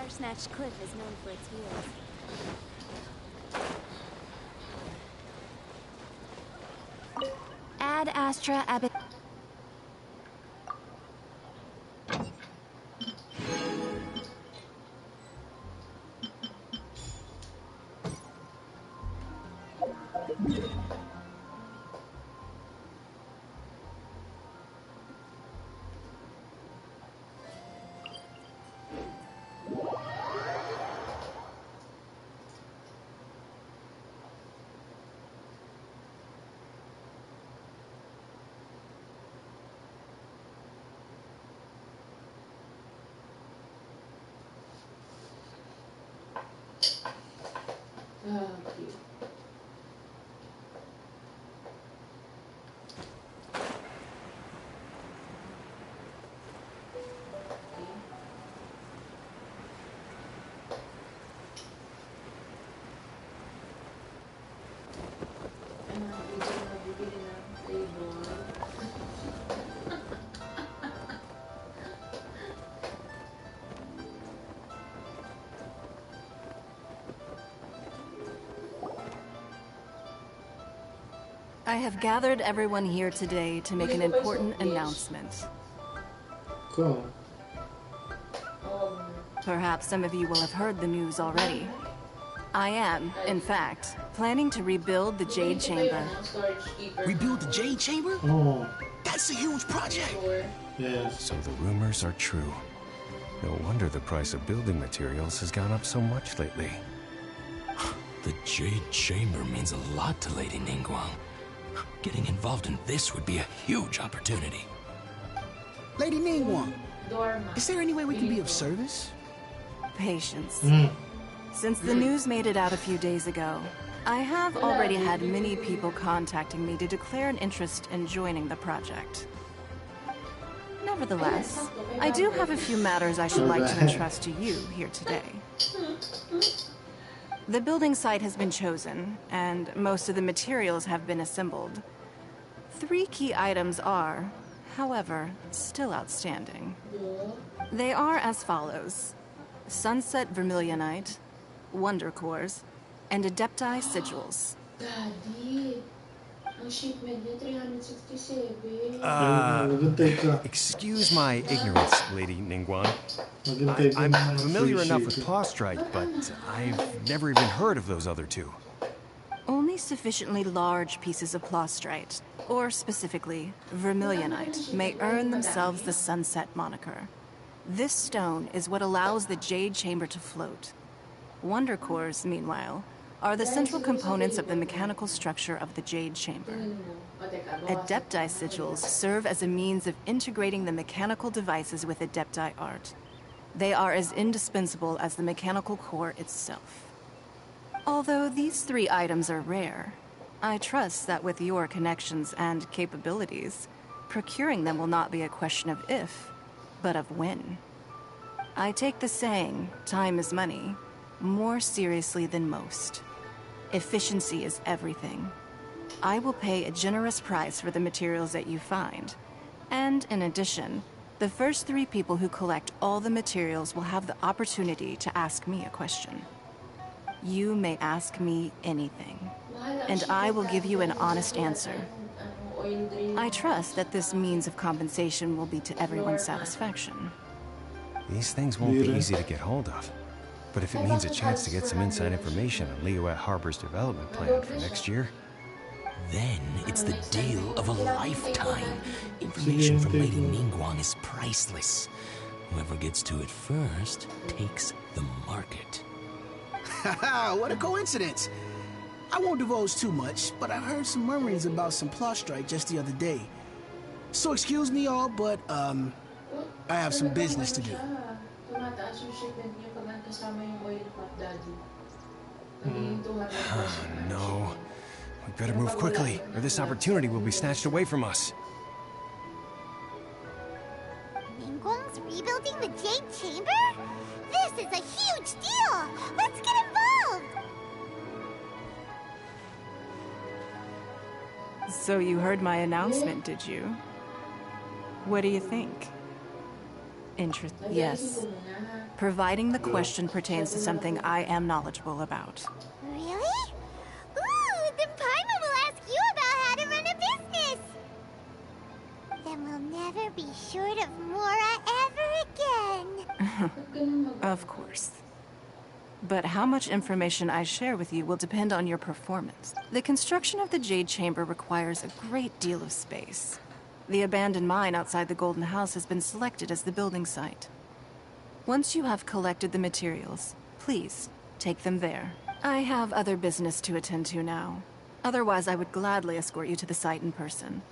Snatch Cliff is known for its views. Ad Astra Abbot. I have gathered everyone here today to make an important announcement. Cool. Perhaps some of you will have heard the news already. I am, in fact, planning to rebuild the Jade Chamber. Rebuild the Jade Chamber? Oh. That's a huge project! Yes. So the rumors are true. No wonder the price of building materials has gone up so much lately. The Jade Chamber means a lot to Lady Ningguang. Getting involved in this would be a huge opportunity. Lady Ningguang, is there any way we can be of service? Patience. Since the news made it out a few days ago, I have already had many people contacting me to declare an interest in joining the project. Nevertheless, I do have a few matters I should like to entrust to you here today. The building site has been chosen, and most of the materials have been assembled. 3 key items are, however, still outstanding. They are as follows: Sunset Vermilionite, Wonder Cores, and Adepti Sigils. Daddy, ang shipment niya 367. Excuse my ignorance, Lady Ningguang. I'm familiar enough with Plaustrite, but I've never even heard of those other two. Only sufficiently large pieces of Plaustrite, or specifically Vermilionite, may earn themselves the Sunset moniker. This stone is what allows the Jade Chamber to float. Wonder Cores, meanwhile, are the central components of the mechanical structure of the Jade Chamber. Adepti Sigils serve as a means of integrating the mechanical devices with Adepti art. They are as indispensable as the mechanical core itself. Although these 3 items are rare, I trust that with your connections and capabilities, procuring them will not be a question of if, but of when. I take the saying, time is money, more seriously than most. Efficiency is everything. I will pay a generous price for the materials that you find. And in addition, the first 3 people who collect all the materials will have the opportunity to ask me a question. You may ask me anything, and I will give you an honest answer. I trust that this means of compensation will be to everyone's satisfaction. These things won't be easy to get hold of. But if it means a chance to get some inside information on Liyue Harbor's development plan for next year, then it's the deal of a lifetime. Information from Lady Ningguang is priceless. Whoever gets to it first takes the market. Haha, what a coincidence. I won't divulge too much, but I heard some murmurings about some Plaustrite just the other day. So excuse me all, but I have some business to do. Tumataas yung shipment niya pag kasama yung oil pot, Daddy. Naging Oh, no. We better move quickly, or this opportunity will be snatched away from us. Ningguang's rebuilding the Jade Chamber? This is a huge deal! Let's get involved! So you heard my announcement, did you? What do you think? Yes. Providing the question pertains to something I am knowledgeable about. Really? Ooh, then Paimon will ask you about how to run a business! Then we'll never be short of Mora ever again! Of course. But how much information I share with you will depend on your performance. The construction of the Jade Chamber requires a great deal of space. The abandoned mine outside the Golden House has been selected as the building site. Once you have collected the materials, please take them there. I have other business to attend to now. Otherwise, I would gladly escort you to the site in person.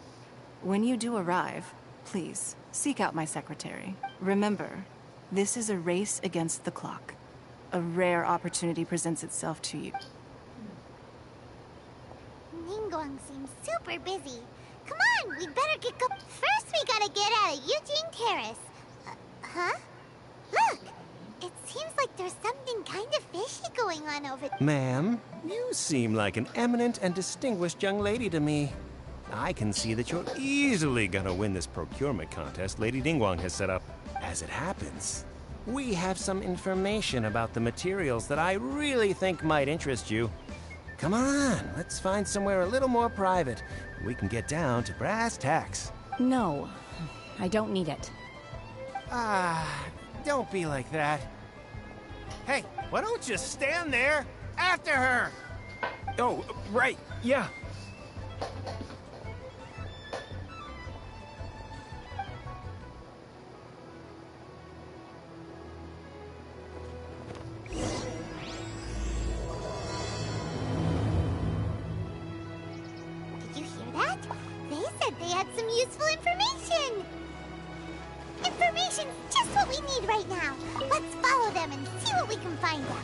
When you do arrive, please seek out my secretary. Remember, this is a race against the clock. A rare opportunity presents itself to you. Ningguang seems super busy. Come on, we'd better get go. First, we gotta get out of Eugene Terrace. Huh? Look! It seems like there's something kind of fishy going on over there. Ma'am, you seem like an eminent and distinguished young lady to me. I can see that you're easily gonna win this procurement contest Lady Ningguang has set up. As it happens, we have some information about the materials that I really think might interest you. Come on, let's find somewhere a little more private. We can get down to brass tacks. No, I don't need it. Don't be like that. Hey, why don't you stand there after her? Oh, right, yeah. Did you hear that? They said they had some useful information. Information's just what we need right now. Let's follow them and see what we can find out.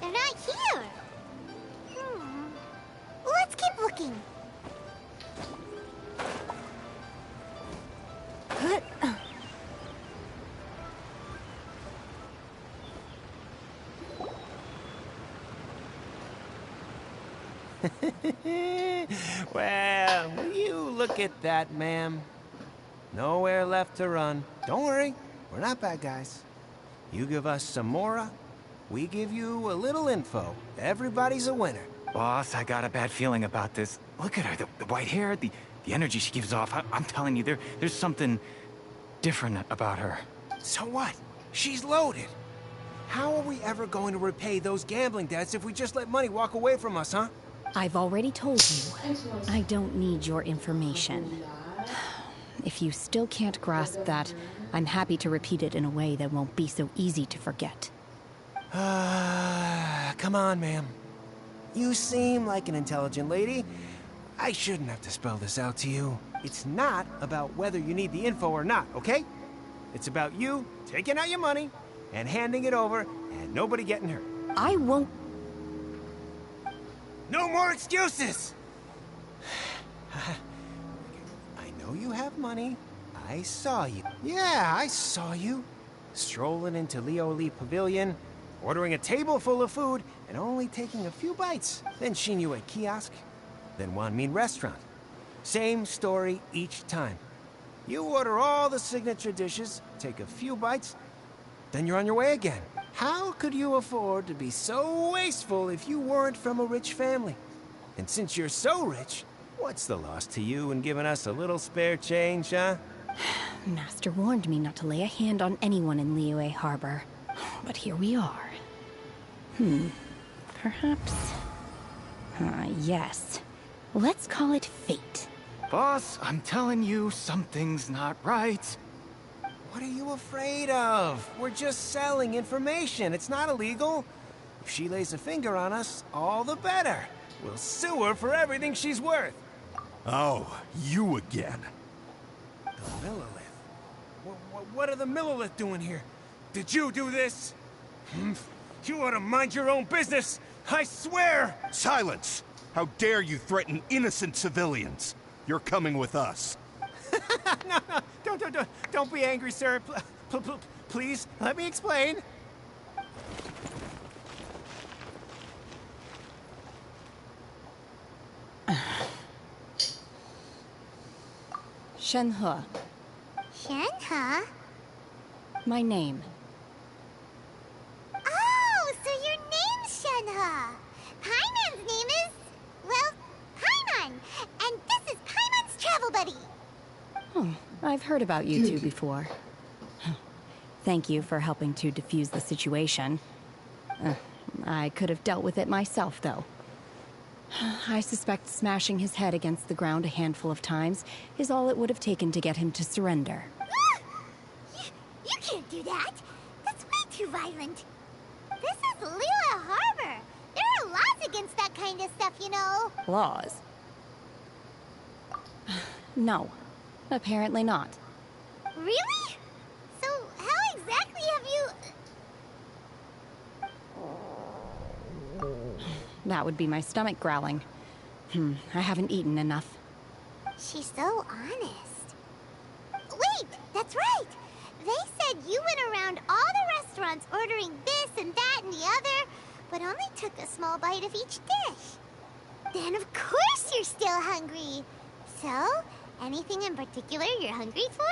They're not here. Let's keep looking. Well, will you look at that, ma'am? Nowhere left to run. Don't worry, we're not bad guys. You give us some Mora, we give you a little info. Everybody's a winner. Boss, I got a bad feeling about this. Look at her, the white hair, the energy she gives off. I'm telling you, there's something different about her. So what? She's loaded. How are we ever going to repay those gambling debts if we just let money walk away from us, huh? I've already told you, I don't need your information. If you still can't grasp that, I'm happy to repeat it in a way that won't be so easy to forget. Come on, ma'am. You seem like an intelligent lady. I shouldn't have to spell this out to you. It's not about whether you need the info or not, okay? It's about you taking out your money and handing it over and nobody getting hurt. I won't... No more excuses! I know you have money. I saw you. Yeah, I saw you. strolling into Lioli Pavilion, ordering a table full of food, and only taking a few bites. Then Xinyue Kiosk, then Wanmin Restaurant. Same story each time. You order all the signature dishes, take a few bites, then you're on your way again. How could you afford to be so wasteful if you weren't from a rich family? And since you're so rich, what's the loss to you in giving us a little spare change, huh? Master warned me not to lay a hand on anyone in Liyue Harbor. But here we are. Perhaps... yes. Let's call it fate. Boss, I'm telling you, something's not right. What are you afraid of? We're just selling information. It's not illegal. If she lays a finger on us, all the better. We'll sue her for everything she's worth. Oh, you again. The Millilith. What are the Millilith doing here? Did you do this? You ought to mind your own business. I swear! Silence! How dare you threaten innocent civilians? You're coming with us. No, don't be angry, sir. Please, let me explain. Shenhe. Shenhe? My name. Oh, so your name's Shenhe. Paimon's name is... well, Paimon. And this is Paimon's travel buddy. I've heard about you two before. Thank you for helping to defuse the situation. I could have dealt with it myself, though. I suspect smashing his head against the ground a handful of times is all it would have taken to get him to surrender. You can't do that. That's way too violent. This is Liyue Harbor. There are laws against that kind of stuff, you know. Laws? No. Apparently not. Really? So how exactly have you... That would be my stomach growling. I haven't eaten enough. She's so honest. Wait, that's right. They said you went around all the restaurants ordering this and that and the other, but only took a small bite of each dish. Then of course you're still hungry. So, anything in particular you're hungry for?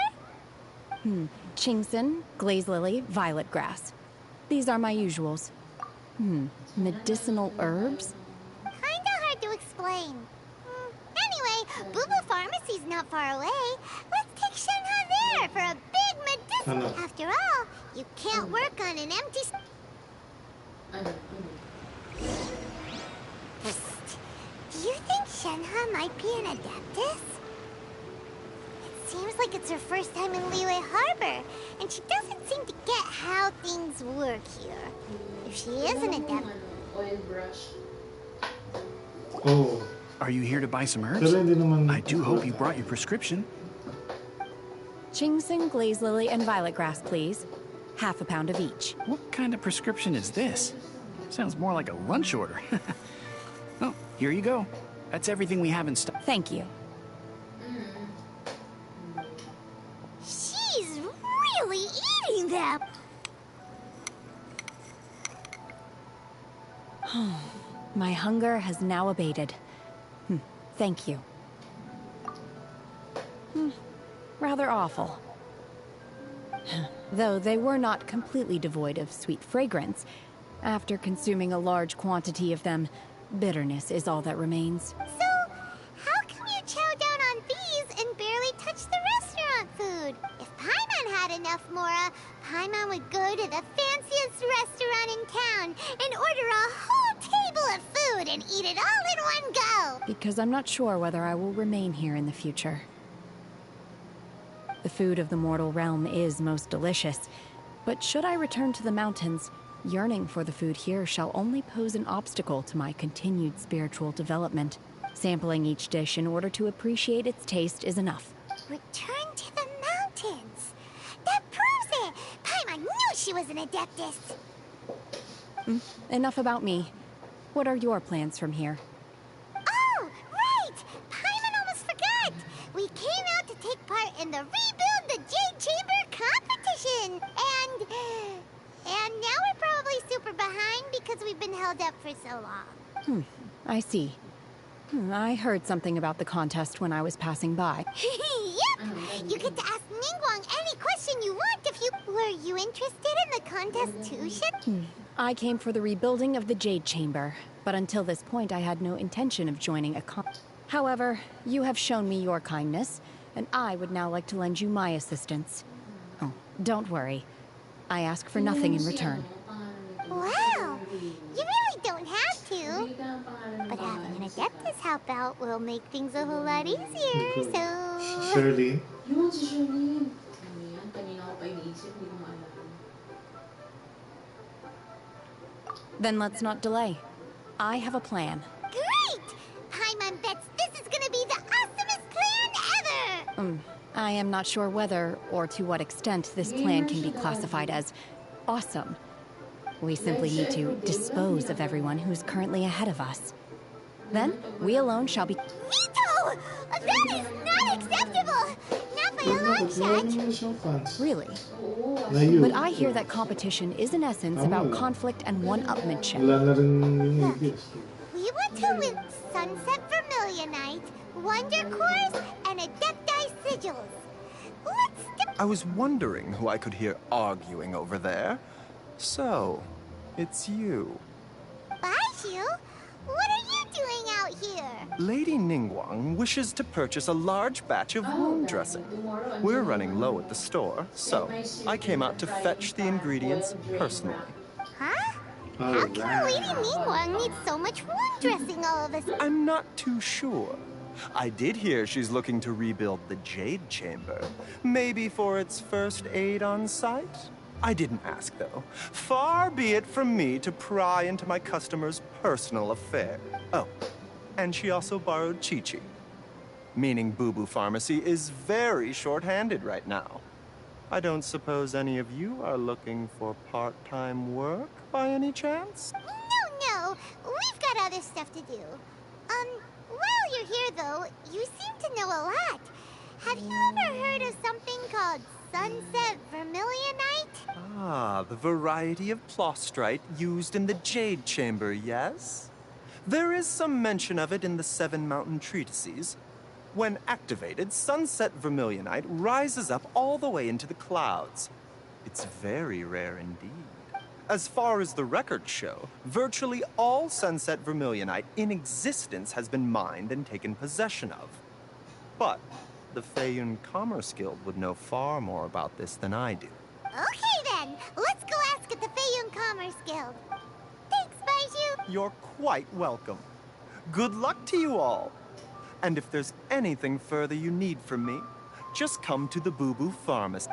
Chingson, glaze lily, violet grass. These are my usuals. Medicinal herbs? Kinda hard to explain. Anyway, Boo Pharmacy's not far away. Let's take Shenhe there for a big medicine. After all, you can't work on an empty... Psst. Do you think Shenhe might be an adeptus? It seems like it's her first time in Liyue Harbor, and she doesn't seem to get how things work here. If she is an adept... Oh. Are you here to buy some herbs? Pero hindi naman... I do hope you brought your prescription. Chingson, glaze lily, and violet grass, please. Half a pound of each. What kind of prescription is this? Sounds more like a lunch order. Oh, here you go. That's everything we have in stock. Thank you. She's really eating them! My hunger has now abated. Thank you. Rather awful. Though they were not completely devoid of sweet fragrance, after consuming a large quantity of them, bitterness is all that remains. So, how can you chow down on these and barely touch the restaurant food? If Paimon had enough Mora, Paimon would go to the fanciest restaurant in town and order a whole table of food and eat it all in one go! Because I'm not sure whether I will remain here in the future. The food of the mortal realm is most delicious, but should I return to the mountains, yearning for the food here shall only pose an obstacle to my continued spiritual development. Sampling each dish in order to appreciate its taste is enough. Return to the mountains! That proves it! Paimon knew she was an adeptus! Enough about me. What are your plans from here? Oh, right! Paimon almost forgot! We came out to take part in the Rebuild the Jade Chamber competition! And held up for so long. I see. I heard something about the contest when I was passing by. Yep! You get to ask Ningguang any question you want if you... Were you interested in the contest too, Shin? I came for the rebuilding of the Jade Chamber, but until this point I had no intention of joining a However, you have shown me your kindness, and I would now like to lend you my assistance. Oh, don't worry. I ask for nothing in return. Wow! You really don't have to. But having an Adeptus help out will make things a whole lot easier, so... Shirley. Yun si Shirley. Ano yan? Kanina ko pa iniisip, hindi ko maalala. Then let's not delay. I have a plan. Great! Paimon bets this is gonna be the awesomest plan ever! I am not sure whether or to what extent this plan can be classified as awesome. We simply need to dispose of everyone who's currently ahead of us. Then, we alone shall be— Vito! That is not acceptable! Not by a long shot! Really? Na yun. But I hear that competition is in essence about conflict and one-upmanship. Wala na rin yung ibig. We want to win Sunset Vermilionite, Wonder Cores, and Adepti Sigils. I was wondering who I could hear arguing over there. So, it's you. Baiju? What are you doing out here? Lady Ningguang wishes to purchase a large batch of wound dressing. We're running low at the store, so I came out to fetch the ingredients personally. Huh? How can Lady Ningguang need so much wound dressing all of a sudden? I'm not too sure. I did hear she's looking to rebuild the Jade Chamber. Maybe for its first aid on site? I didn't ask, though. Far be it from me to pry into my customer's personal affair. Oh, and she also borrowed Chi-Chi. Meaning Boo Boo Pharmacy is very short-handed right now. I don't suppose any of you are looking for part-time work by any chance? No. We've got other stuff to do. While you're here, though, you seem to know a lot. Have you ever heard of something called Sunset Vermilionite? Ah, the variety of plostrite used in the Jade Chamber, yes? There is some mention of it in the Seven Mountain Treatises. When activated, Sunset Vermilionite rises up all the way into the clouds. It's very rare indeed. As far as the records show, virtually all Sunset Vermilionite in existence has been mined and taken possession of. But the Feiyun Commerce Guild would know far more about this than I do. Okay then, let's go ask at the Feiyun Commerce Guild. Thanks, Baiju. You're quite welcome. Good luck to you all. And if there's anything further you need from me, just come to the Boo Boo Pharmacy.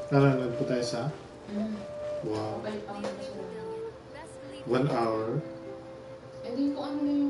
Nanonood po tayo sa? Wow. 1 hour. Eh di ko ano na yung